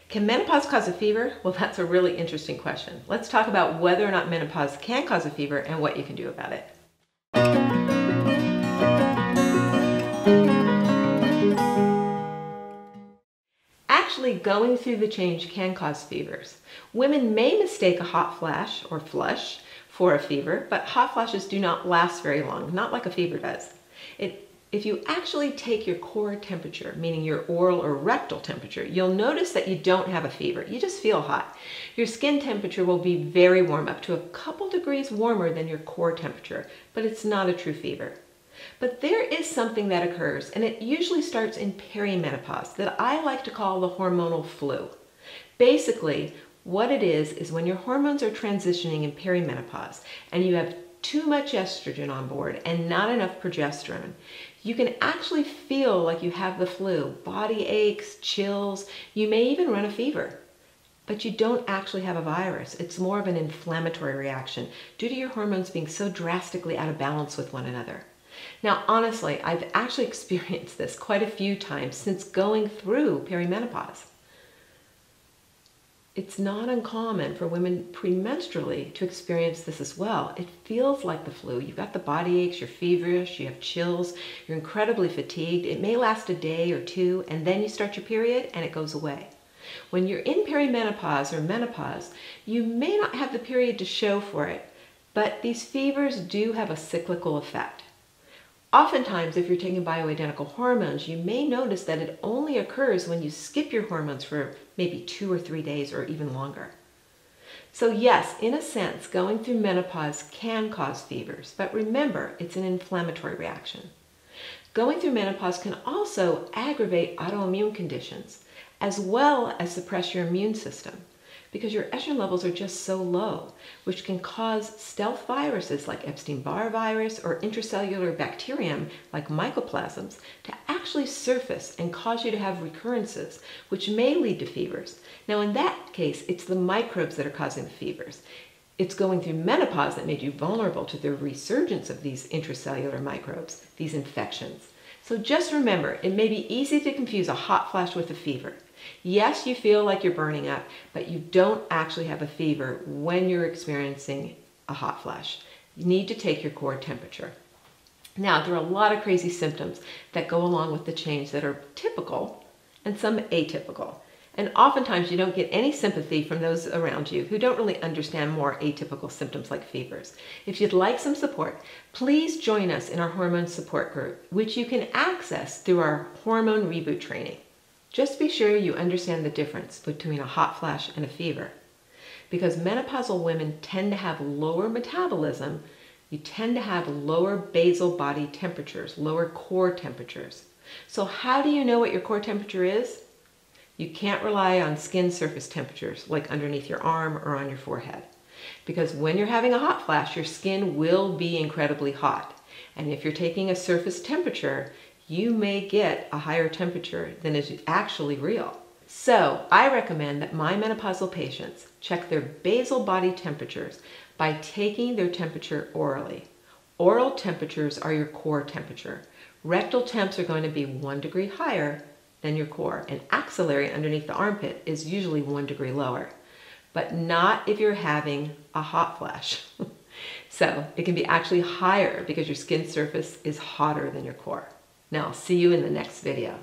Can menopause cause a fever? Well, that's a really interesting question. Let's talk about whether or not menopause can cause a fever and what you can do about it. Actually, going through the change can cause fevers. Women may mistake a hot flash or flush for a fever, but hot flashes do not last very long, not like a fever does. If you actually take your core temperature, meaning your oral or rectal temperature, you'll notice that you don't have a fever. You just feel hot. Your skin temperature will be very warm, up to a couple degrees warmer than your core temperature, but it's not a true fever. But there is something that occurs, and it usually starts in perimenopause, that I like to call the hormonal flu. Basically, what it is when your hormones are transitioning in perimenopause and you have too much estrogen on board and not enough progesterone, you can actually feel like you have the flu, body aches, chills, you may even run a fever. But you don't actually have a virus. It's more of an inflammatory reaction due to your hormones being so drastically out of balance with one another. Now, honestly, I've actually experienced this quite a few times since going through perimenopause. It's not uncommon for women premenstrually to experience this as well. It feels like the flu. You've got the body aches, you're feverish, you have chills, you're incredibly fatigued. It may last a day or two, and then you start your period and it goes away. When you're in perimenopause or menopause, you may not have the period to show for it, but these fevers do have a cyclical effect. Oftentimes, if you're taking bioidentical hormones, you may notice that it only occurs when you skip your hormones for maybe 2 or 3 days or even longer. So yes, in a sense, going through menopause can cause fevers, but remember, it's an inflammatory reaction. Going through menopause can also aggravate autoimmune conditions, as well as suppress your immune system, because your estrogen levels are just so low, which can cause stealth viruses like Epstein-Barr virus or intracellular bacterium like mycoplasms to actually surface and cause you to have recurrences, which may lead to fevers. Now, in that case, it's the microbes that are causing the fevers. It's going through menopause that made you vulnerable to the resurgence of these intracellular microbes, these infections. So just remember, it may be easy to confuse a hot flash with a fever. Yes, you feel like you're burning up, but you don't actually have a fever when you're experiencing a hot flash. You need to take your core temperature. Now, there are a lot of crazy symptoms that go along with the change that are typical and some atypical. And oftentimes you don't get any sympathy from those around you who don't really understand more atypical symptoms like fevers. If you'd like some support, please join us in our hormone support group, which you can access through our hormone reboot training. Just be sure you understand the difference between a hot flash and a fever. Because menopausal women tend to have lower metabolism, you tend to have lower basal body temperatures, lower core temperatures. So how do you know what your core temperature is? You can't rely on skin surface temperatures like underneath your arm or on your forehead. Because when you're having a hot flash, your skin will be incredibly hot. And if you're taking a surface temperature, you may get a higher temperature than is actually real. So I recommend that my menopausal patients check their basal body temperatures by taking their temperature orally. Oral temperatures are your core temperature. Rectal temps are going to be 1 degree higher than your core, and axillary underneath the armpit is usually 1 degree lower, but not if you're having a hot flash. So it can be actually higher because your skin surface is hotter than your core. Now, I'll see you in the next video.